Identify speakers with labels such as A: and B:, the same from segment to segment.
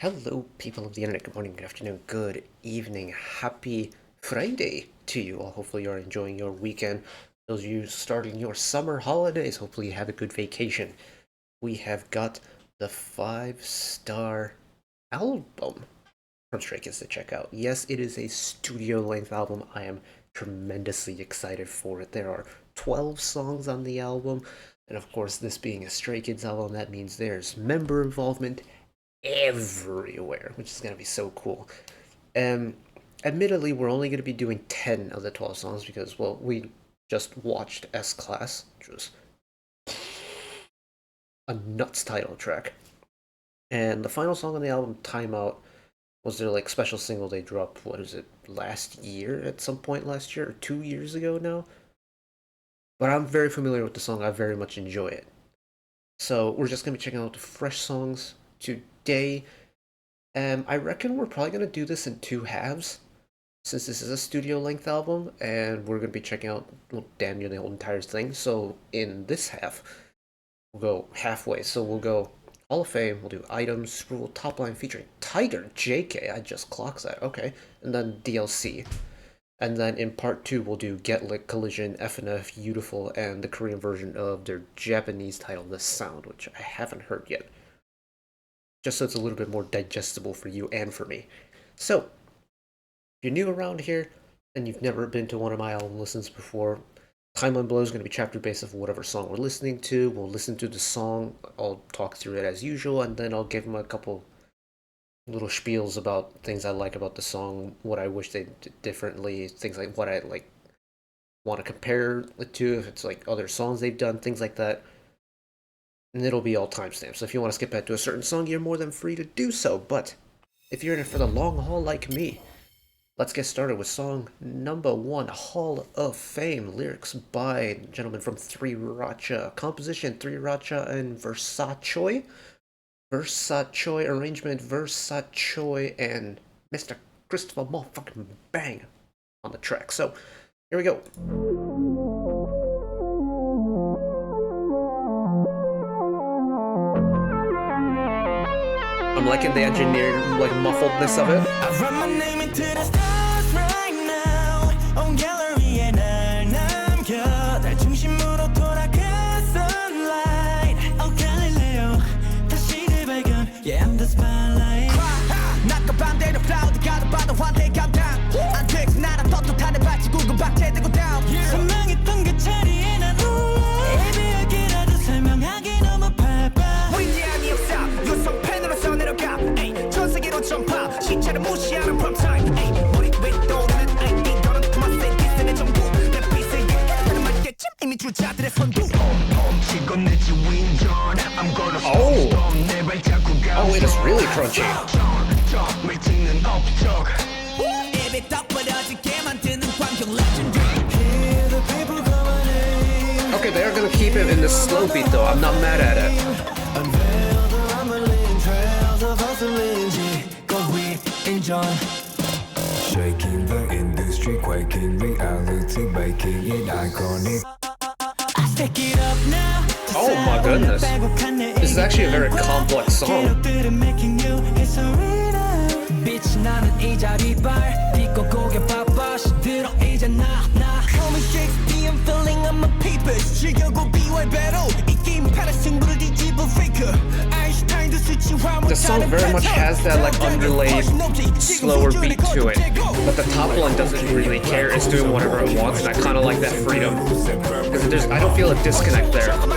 A: Hello, people of the internet. Good morning, good afternoon, good evening. Happy Friday to you all. Hopefully, you're enjoying your weekend. Those of you starting your summer holidays, hopefully, you have a good vacation. We have got the 5-star album from Stray Kids to check out. Yes, it is a studio length album. I am tremendously excited for it. There are 12 songs on the album, and of course, this being a Stray Kids album, that means there's member involvement everywhere, which is going to be so cool. Um, Admittedly, we're only going to be doing 10 of the 12 songs because, well, we just watched S Class, which was a nuts title track. And the final song on the album, Timeout, was their like special single they dropped, what is it, last year at some point last year, or 2 years ago now? But I'm very familiar with the song, I very much enjoy it. So we're just going to be checking out the fresh songs today. I reckon we're probably going to do this in two halves, since this is a studio length album, and we're going to be checking out, well, damn near the whole entire thing. So in this half, we'll go halfway. So we'll go Hall of Fame, we'll do items, scroll, top line featuring Tiger, JK, I just clocked that, okay, and then DLC. And then in part 2, we'll do Get Lit, Collision, FNF, Beautiful, and the Korean version of their Japanese title, The Sound, which I haven't heard yet. Just so it's a little bit more digestible for you and for me. So, if you're new around here, and you've never been to one of my album listens before, Timeline Below is going to be chapter based of whatever song we're listening to. We'll listen to the song, I'll talk through it as usual, and then I'll give them a couple little spiels about things I like about the song, what I wish they did differently, things like what I like want to compare it to, if it's like other songs they've done, things like that. And it'll be all timestamps. So if you want to skip back to a certain song, you're more than free to do so. But if you're in it for the long haul like me, let's get started with song number 1, Hall of Fame. Lyrics by a gentleman from 3RACHA. Composition, 3RACHA and Versachoy. Versachoy arrangement, Versachoy and Mr. Christopher motherfucking Bang on the track. So, here we go. I'm liking the engineered, like, muffledness of it. I run my name into the stars right now. On gallery에 날 남겨. 달 중심으로 돌아가 sunlight. Oh Galileo, 다시 발견. Yeah, I'm the spotlight. 낮과 반대로 cloud가 더 봐도 환대감당. 안 되지 나랑 떳떳하네 발치국은 박제되고 down. 선명했던 그 자리에 난 애매하게라도 설명하기 너무 바빠. 위대함이 없어 요성 펜으로서 내려가. 전 세계로 전파 시체를 무시하는 프롬타임. 머리 위에 떠오르는 이거는 그만세 디스의 정부. 내 빛에 다른 말겠지 이미 주자들의 선두. Oh, it is really crunchy. Okay, they're gonna keep it in the slow beat though, I'm not mad at it.
B: Shaking the industry, quaking reality, making it iconic.
A: Oh my goodness. This is actually a very complex song. The song very much has that like underlaid slower beat to it, but the top line doesn't really care, it's doing whatever it wants, and I kind of like that freedom. Because I don't feel a disconnect there. I'm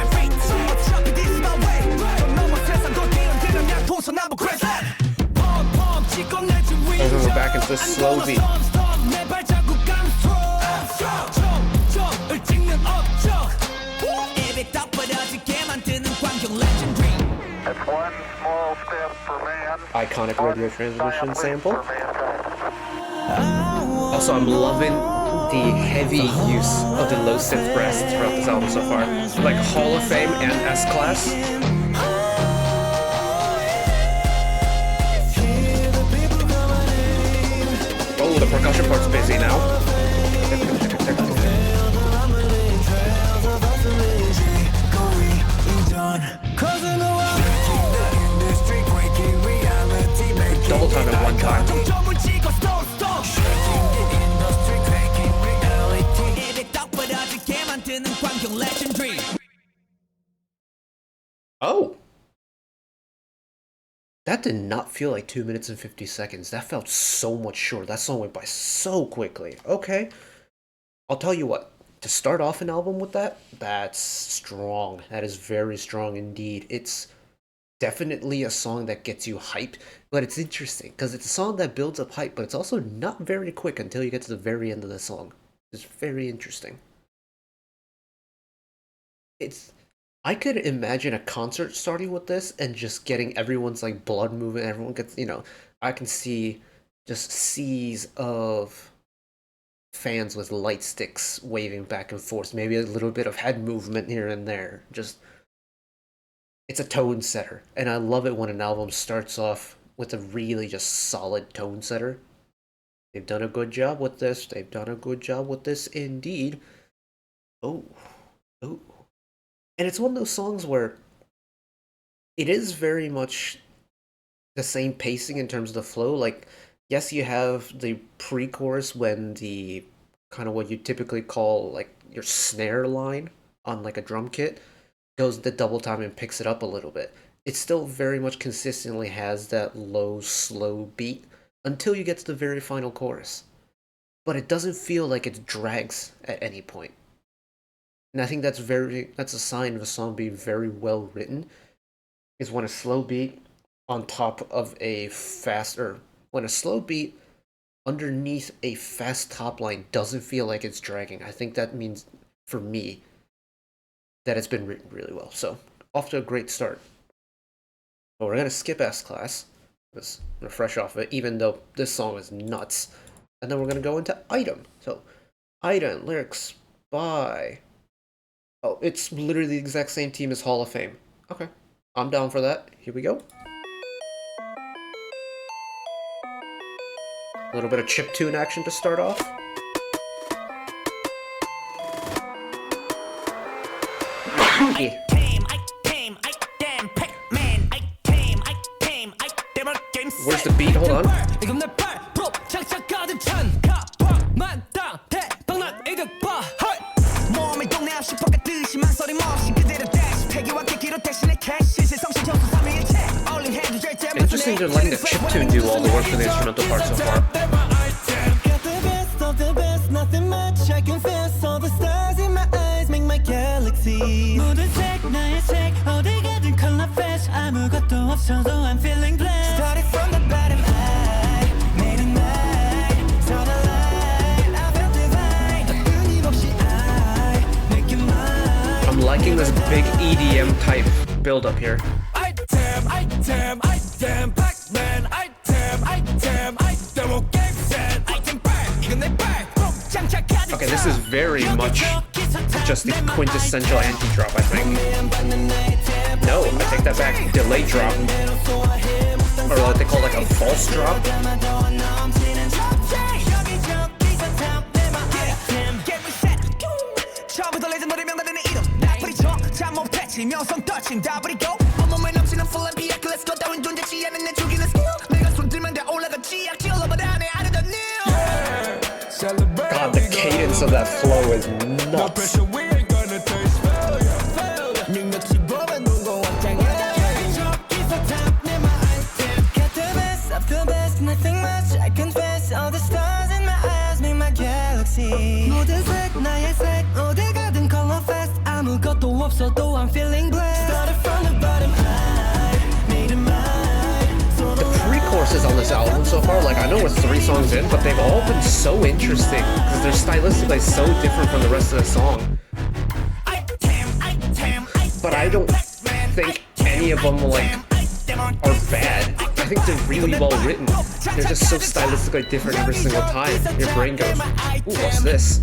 A: gonna go back into the slow beat.
C: That's one small step for man.
A: Iconic radio transmission sample. Also, I'm loving the heavy use of the low synth brass throughout this album so far. Like Hall of Fame and S Class. Oh, the percussion part's busy now. That did not feel like 2 minutes and 50 seconds. That felt so much shorter. That song went by so quickly. Okay. I'll tell you what, to start off an album with that, that's strong. That is very strong indeed. It's definitely a song that gets you hyped, but it's interesting because it's a song that builds up hype, but it's also not very quick until you get to the very end of the song. It's very interesting. It's I could imagine a concert starting with this and just getting everyone's like blood moving, everyone gets, I can see just seas of fans with light sticks waving back and forth, maybe a little bit of head movement here and there. Just it's a tone setter, and I love it when an album starts off with a really just solid tone setter. They've done a good job with this. They've done a good job with this indeed. Oh, oh. And it's one of those songs where it is very much the same pacing in terms of the flow. Like, yes, you have the pre-chorus when the kind of what you typically call like your snare line on like a drum kit goes the double time and picks it up a little bit. It still very much consistently has that low, slow beat until you get to the very final chorus. But it doesn't feel like it drags at any point. And I think that's a sign of a song being very well written, is when a slow beat on top of a faster when a slow beat underneath a fast top line doesn't feel like it's dragging. I think that means for me that it's been written really well. So off to a great start. But we're gonna skip S Class. Let's refresh off of it, even though this song is nuts. And then we're gonna go into Item. So Item lyrics by oh, it's literally the exact same team as Hall of Fame. Okay. I'm down for that. Here we go. A little bit of chiptune action to start off. Yeah. Where's the beat? Hold on. Interesting to letting the chiptune do all the work for the instrumental part so far. I'm liking this big EDM type build up here. Okay, this is very much just the quintessential anti-drop, I think. No, I take that back. Delay drop. Or what they call like a false drop. God, the cadence of that flow is nuts.
D: I'm feeling blessed. Started from the bottom,
A: the pre-choruses on this album so far, like I know we're 3 songs in, but they've all been so interesting because they're stylistically so different from the rest of the song. But I don't think any of them like are bad. I think they're really well written. They're just so stylistically different every single time. Your brain goes, ooh, what's this?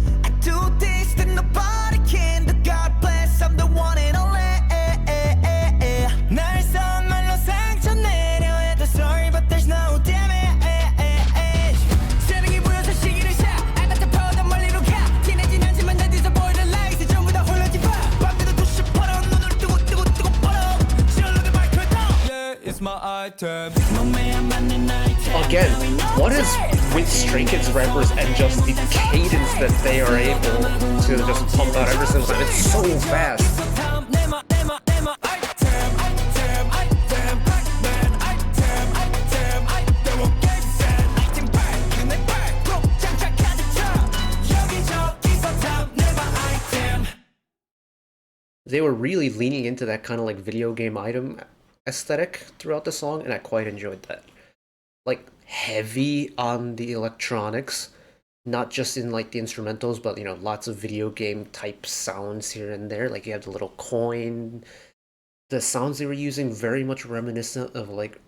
A: Again, what is with Stray Kids rappers and just the cadence that they are able to just pump out every single time? It's so fast. they were really leaning into that kind of like video game item aesthetic throughout the song, and I quite enjoyed that. Like heavy on the electronics, not just in like the instrumentals, but lots of video game type sounds here and there. Like you have the little coin. The sounds they were using very much reminiscent of like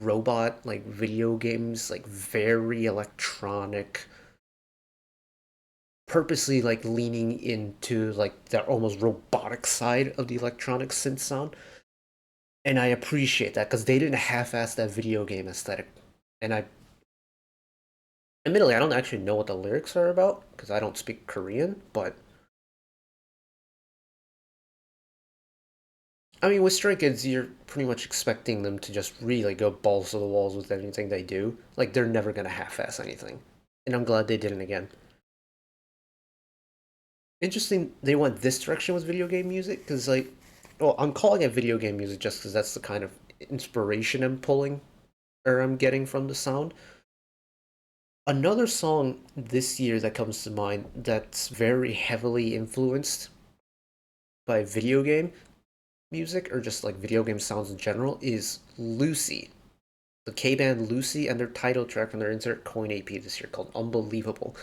A: robot like video games, like very electronic, purposely like leaning into like that almost robotic side of the electronic synth sound. And I appreciate that because they didn't half-ass that video game aesthetic. And admittedly, I don't actually know what the lyrics are about because I don't speak Korean, but I mean, with Stray Kids, you're pretty much expecting them to just really go balls to the walls with anything they do. Like, they're never gonna half-ass anything. And I'm glad they didn't again. Interesting they went this direction with video game music, because, like, well, I'm calling it video game music just because that's the kind of inspiration I'm pulling, or I'm getting from the sound. Another song this year that comes to mind that's very heavily influenced by video game music, or just like video game sounds in general, is Lucy. The K-band Lucy and their title track from their Insert Coin AP this year called Unbelievable.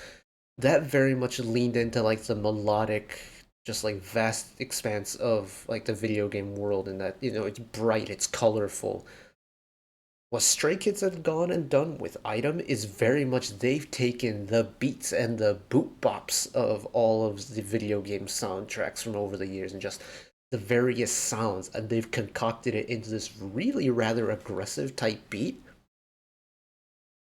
A: That very much leaned into like the melodic, just like vast expanse of like the video game world, and that, it's bright, it's colorful. What Stray Kids have gone and done with Item is very much they've taken the beats and the boot bops of all of the video game soundtracks from over the years and just the various sounds, and they've concocted it into this really rather aggressive type beat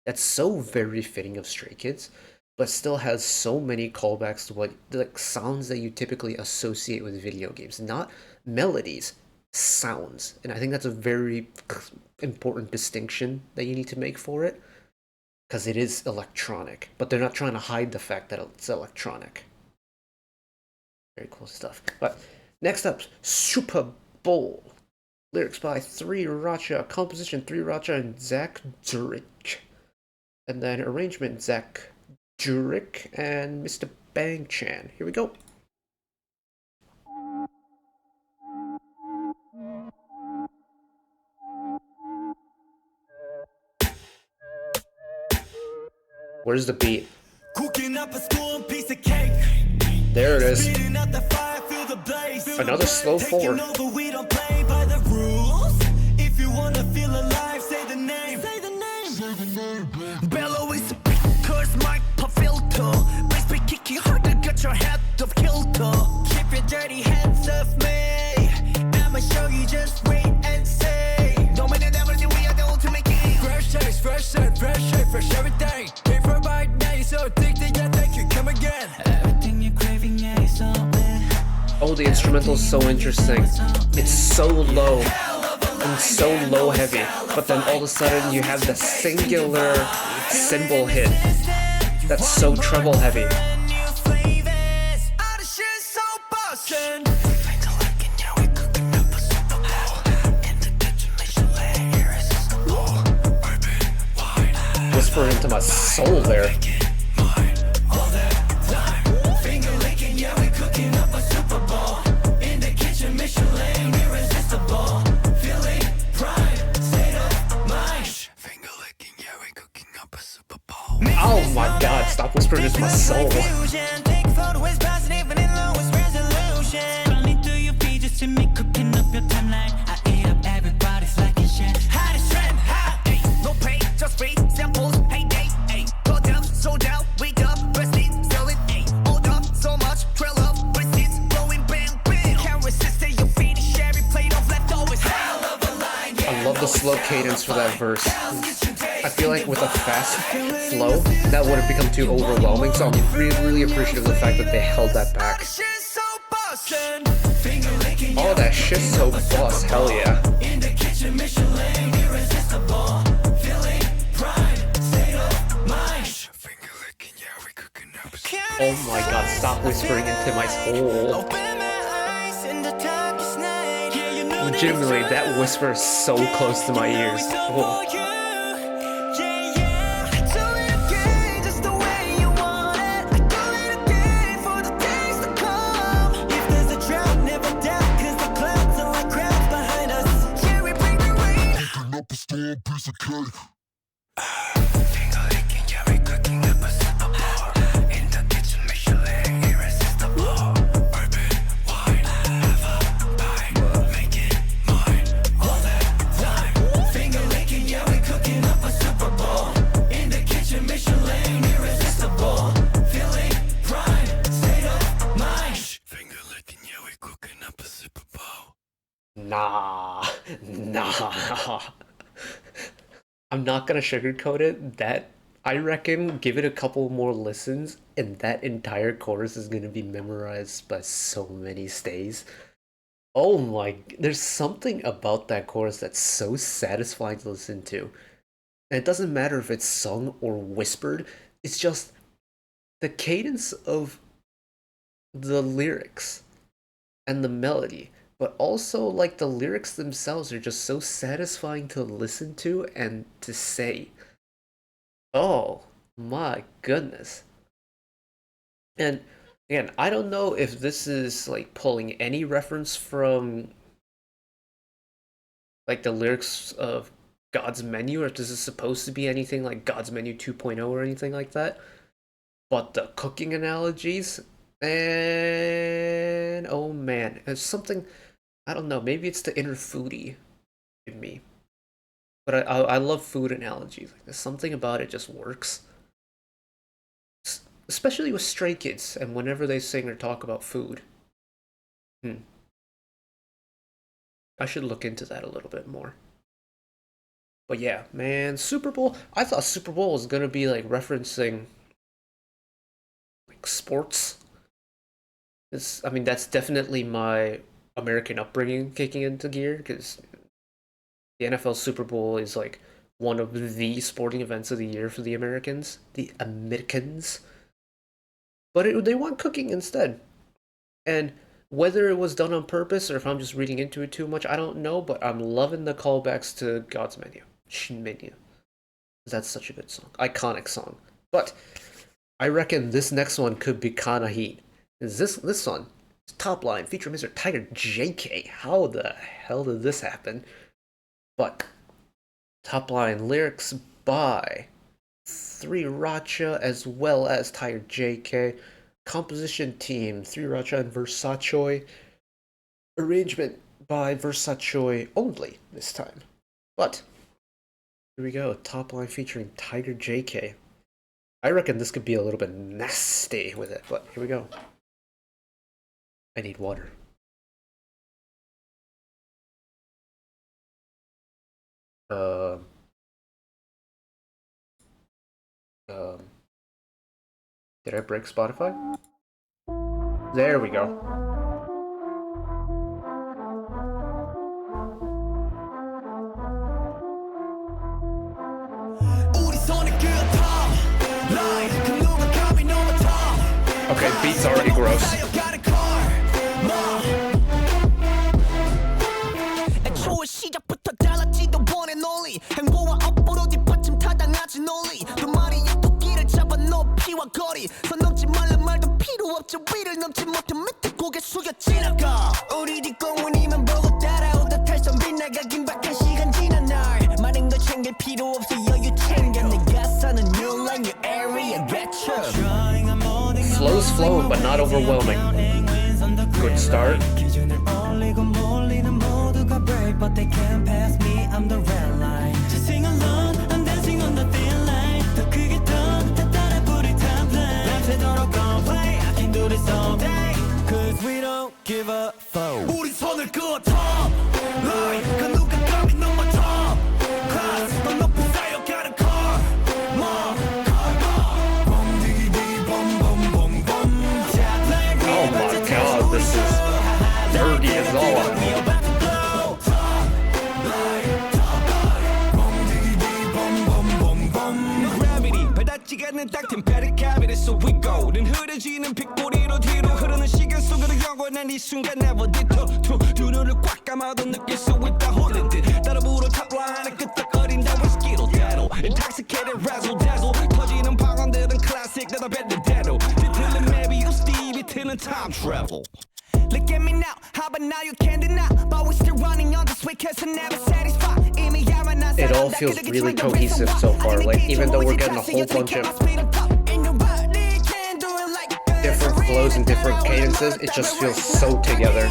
A: that's so very fitting of Stray Kids, but still has so many callbacks to what the sounds that you typically associate with video games, not melodies, sounds. And I think that's a very important distinction that you need to make for it, because it is electronic, but they're not trying to hide the fact that it's electronic. Very cool stuff. But next up, Super Bowl. Lyrics by 3Racha, composition 3Racha and Zach Jurek. And then arrangement Zach Jurek and Mr. Bang Chan. Here we go. Where's the beat? There it is. Another slow forward.
D: Bellow is a curse mic pop filter. Bass be kicking hard to get your head off kilter. Keep your dirty hands off me. I'ma show you, just wait and see. Don't make it ever, we are the ultimate king. Fresh taste, fresh set, fresh shape, fresh everything. Came from right now, you're so addicted, yeah, thank you, come again. Everything you're craving, yeah, it's all bad.
A: Oh, the instrumental is so interesting. It's so low and so low heavy, but then all of a sudden you have the singular cymbal hit that's so treble heavy. Whisper into my soul there. Oh my god, stop whispering into my soul. I love the slow cadence for that verse. I feel like with a fast flow, that would have become too overwhelming, so I'm really appreciative of the fact that they held that back. Oh, that shit's so boss, hell yeah. Oh my god, stop whispering into my soul. Legitimately, that whisper is so close to my ears. Whoa.
B: store, piece of cake.
D: Finger licking, yeah, we cooking up a Super Bowl. In the kitchen, Michelin, irresistible. Bourbon, wine, have a bite, make it mine all the time. Finger licking, yeah, we cooking up a Super Bowl. In the kitchen, Michelin, irresistible. Feeling prime, state of mind. Finger licking, yeah, we cooking up a Super Bowl.
A: Nah. I'm not gonna sugarcoat it. That I reckon, give it a couple more listens, and that entire chorus is gonna be memorized by so many stays. Oh my, there's something about that chorus that's so satisfying to listen to. And it doesn't matter if it's sung or whispered, it's just the cadence of the lyrics and the melody, but also like the lyrics themselves are just so satisfying to listen to and to say. Oh my goodness. And again, I don't know if this is like pulling any reference from like the lyrics of God's Menu, or if this is supposed to be anything like God's Menu 2.0 or anything like that. But the cooking analogies, and oh man, it's something, I don't know, maybe it's the inner foodie in me. But I love food analogies. Like, there's something about it just works. Especially with Stray Kids and whenever they sing or talk about food. I should look into that a little bit more. But yeah, man, Super Bowl. I thought Super Bowl was gonna be like referencing like sports. I mean, that's definitely my American upbringing kicking into gear, because the NFL Super Bowl is like one of the sporting events of the year for the Americans. The Americans. But they want cooking instead. And whether it was done on purpose or if I'm just reading into it too much, I don't know, but I'm loving the callbacks to God's Menu. Menu. That's such a good song. Iconic song. But I reckon this next one could be kinda heat. Is this one? It's Top Line featuring Mr. Tiger JK. How the hell did this happen? But Top Line lyrics by Sriracha as well as Tiger JK. Composition team, Sriracha and Versace. Arrangement by Versace only this time. But here we go, Top Line featuring Tiger JK. I reckon this could be a little bit nasty with it, but here we go. I need water. Did I break Spotify? There we go. Okay, beat's already gross. Flow's flowing, but not overwhelming. Good start.
D: But they can't pass me, I'm the red line. Just sing along, I'm dancing on the thin line. 더 크게 더 따라 부를 TOPLINE. 밤새도록 gon' play, I can do this all day. Cause we don't give a fuck. 우리 손을 그어 TOPLINE. 그 누가 감히 넘어 top class. 더 높은 쌓여가는 car. more car. Bum diggy diggy bum bum bum bum.
A: Oh my god, this is dirty as all.
D: 딱튼 베리카비를 so we go 는 흐려지는 빗꼬리로 뒤로 흐르는 시간 속으로 영원한 이 순간 never ditto 두 눈을 꽉 감아도 느낄 수 있다 홀린 듯 따라 불어 탑라인에 끄떡거린다 위스키로 대로 intoxicated razzle dazzle 터지는 방언들은 classic 내가 뱉는 대로 뒤틀린 Mebius Stevie 틀린 time travel. Look at me now, how about now you can't deny. But we still running on this way cause I'm never satisfied. 이미 야만한
A: it all feels really cohesive so far. Like, even though we're getting a whole bunch of different flows and different cadences, it just feels so together.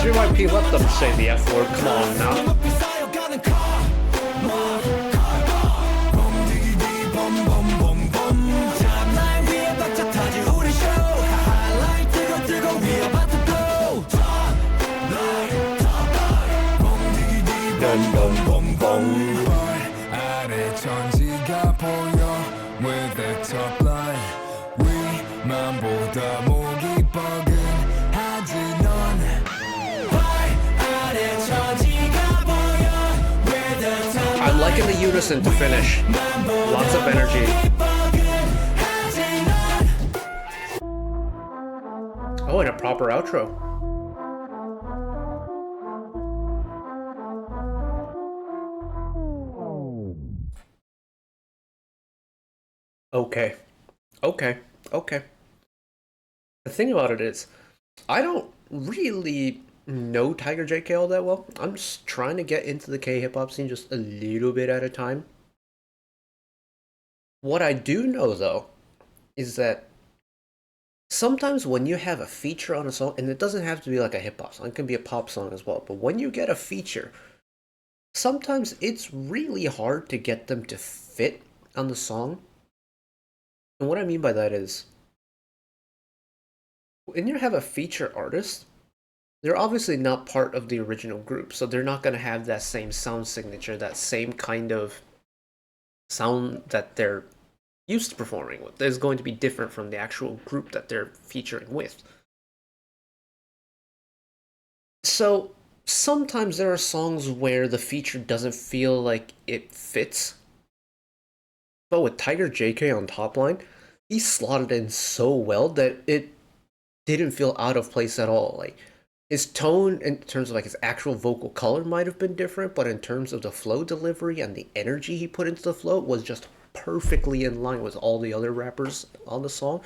A: JYP, let them say the F word, come on now.
B: 아래 천지가 보여 with the top line 위만보다 목이 뻐근하지 넌 아래 천지가 보여 with the top
A: I'm liking the unison to finish. Lots of energy. Oh, and a proper outro. Okay. The thing about it is, I don't really know Tiger JK all that well. I'm just trying to get into the K-hip-hop scene just a little bit at a time. What I do know, though, is that sometimes when you have a feature on a song, and it doesn't have to be like a hip-hop song, it can be a pop song as well, but when you get a feature, sometimes it's really hard to get them to fit on the song. And what I mean by that is, when you have a feature artist, they're obviously not part of the original group, so they're not going to have that same sound signature, that same kind of sound that they're used to performing with. It's going to be different from the actual group that they're featuring with. So sometimes there are songs where the feature doesn't feel like it fits. But with Tiger JK on Topline, he slotted in so well that it didn't feel out of place at all. Like, his tone in terms of like his actual vocal color might have been different, but in terms of the flow delivery and the energy he put into the flow was just perfectly in line with all the other rappers on the song.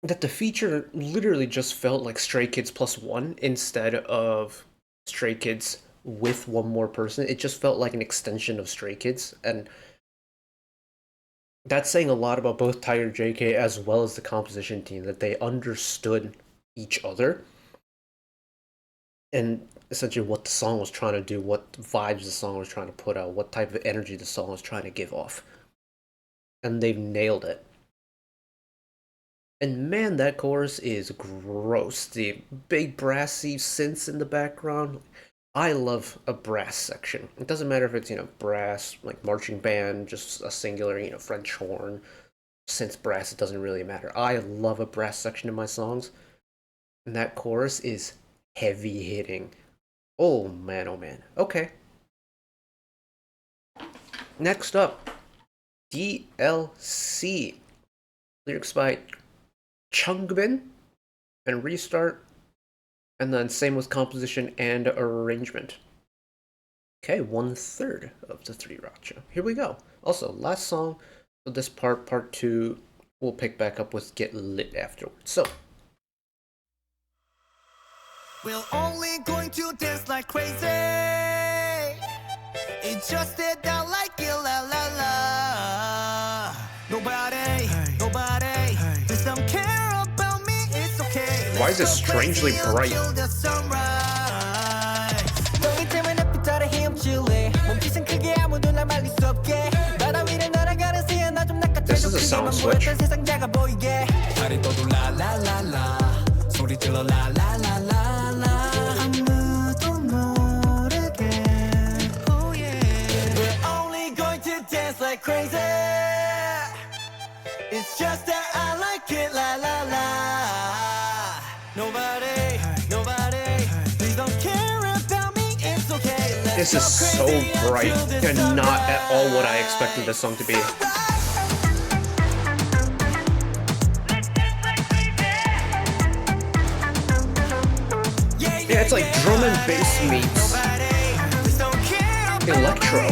A: That the feature literally just felt like Stray Kids plus one instead of Stray Kids with one more person. It just felt like an extension of Stray Kids, and that's saying a lot about both Tiger JK as well as the composition team, that they understood each other and essentially what the song was trying to do, what vibes the song was trying to put out, what type of energy the song was trying to give off. And they've nailed it. And man, that chorus is gross. The big brassy synths in the background. I love a brass section. It doesn't matter if it's, brass, like marching band, just a singular, French horn, synth brass, it doesn't really matter. I love a brass section in my songs. And that chorus is heavy hitting. Oh man, oh man. Okay. Next up, DLC. Lyrics by Chungbin and Restart. And then same with composition and arrangement. Okay, 1/3 of the 3 rock show. Here we go. Also, last song of this part 2, we'll pick back up with Get Lit afterwards. So,
D: we're only going to dance like crazy. It's just that I like it, la la la. Nobody, does some care about me, it's okay.
A: Why is it strangely bright? This is a sound switch.
D: Like crazy, it's just that I like it, la la la. Nobody, please don't care about me, it's okay.
A: This is so bright and not at all what I expected this song to be. Yeah, it's like drum and bass meets electro.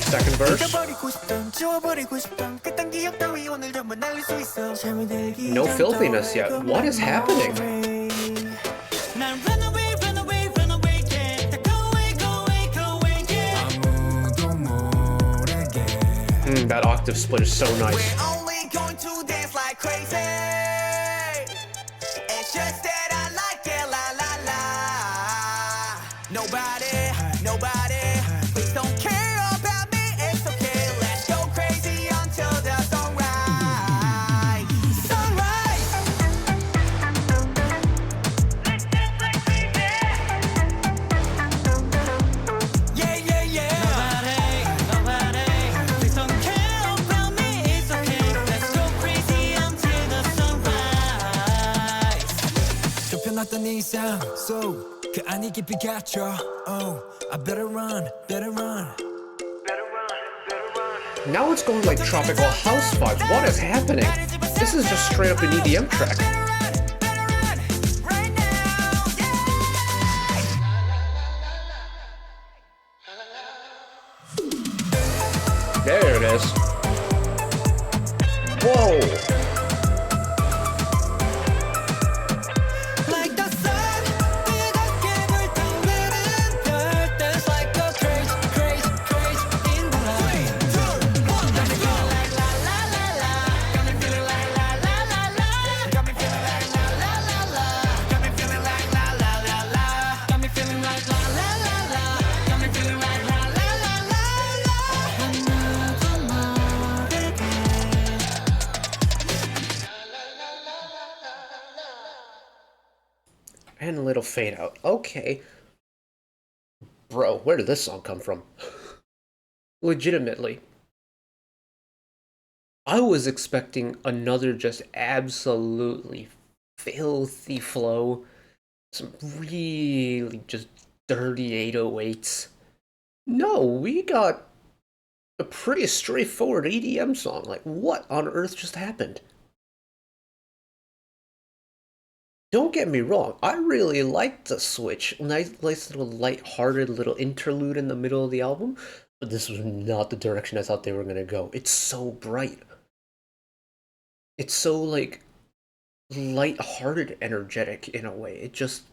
A: Second verse. No filthiness yet. What is happening? That octave split is so nice.
D: Nobody, please don't care about me. It's okay, let's go crazy until the sunrise. Sunrise. Yeah. Nobody, please don't care about me. It's okay, let's go crazy until the sunrise. 좁혀놨던 이상 속 그 안이 깊이 갇혀. Oh, I better run.
A: Now it's going like tropical house vibes. What is happening? This is just straight up an EDM track. There it is. Whoa! And a little fade out. Okay. Bro, where did this song come from? Legitimately. I was expecting another just absolutely filthy flow. Some really just dirty 808s. No, we got a pretty straightforward EDM song. Like, what on earth just happened? Don't get me wrong, I really liked the switch. Nice little light-hearted little interlude in the middle of the album, but this was not the direction I thought they were gonna go. It's so bright. It's so, like, light-hearted energetic in a way. It just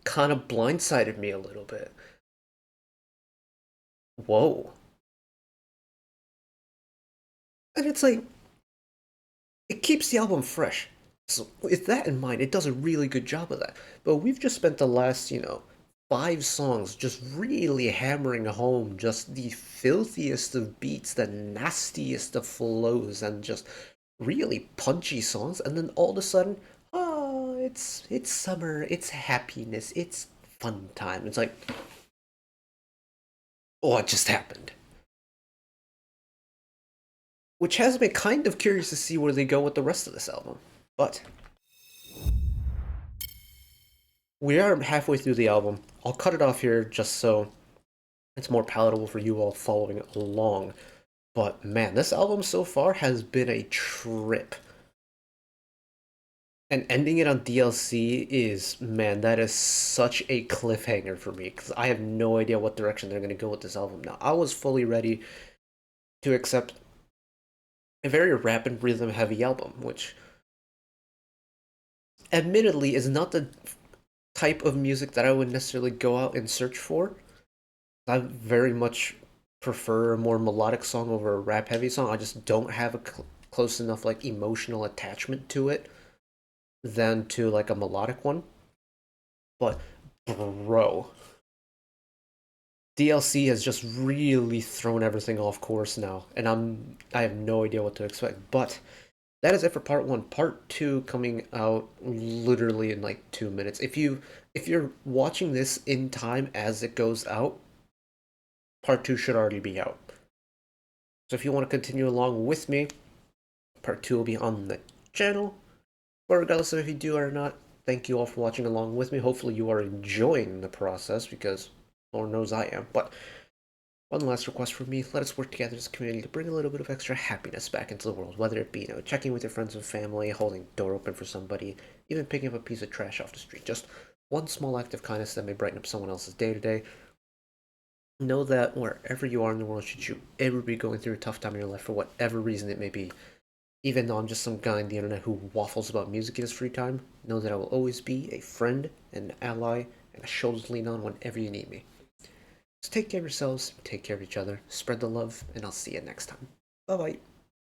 A: kind of blindsided me a little bit. Whoa. And it's like, it keeps the album fresh. So with that in mind, it does a really good job of that. But we've just spent the last, 5 songs just really hammering home just the filthiest of beats, the nastiest of flows, and just really punchy songs. And then all of a sudden, oh, it's summer, it's happiness, it's fun time. It's like, what just happened? Which has me kind of curious to see where they go with the rest of this album. But we are halfway through the album. I'll cut it off here just so it's more palatable for you all following along. But man, this album so far has been a trip. And ending it on DLC is, man, that is such a cliffhanger for me, because I have no idea what direction they're going to go with this album now. I was fully ready to accept a very rapid rhythm heavy album, which admittedly is not the type of music that I would necessarily go out and search for. I very much prefer a more melodic song over a rap heavy song. I just don't have a close enough like emotional attachment to it than to like a melodic one. But bro, DLC has just really thrown everything off course now, and I have no idea what to expect. But that is it for part 1. Part 2 coming out literally in like 2 minutes. If you're watching this in time as it goes out, part 2 should already be out. So if you want to continue along with me, part 2 will be on the channel. But regardless of if you do or not, thank you all for watching along with me. Hopefully, you are enjoying the process because Lord knows I am. But one last request from me, let us work together as a community to bring a little bit of extra happiness back into the world, whether it be, checking with your friends and family, holding the door open for somebody, even picking up a piece of trash off the street. Just one small act of kindness that may brighten up someone else's day to day. Know that wherever you are in the world, should you ever be going through a tough time in your life for whatever reason it may be, even though I'm just some guy on the internet who waffles about music in his free time, know that I will always be a friend, an ally, and a shoulder to lean on whenever you need me. So take care of yourselves, take care of each other, spread the love, and I'll see you next time. Bye bye.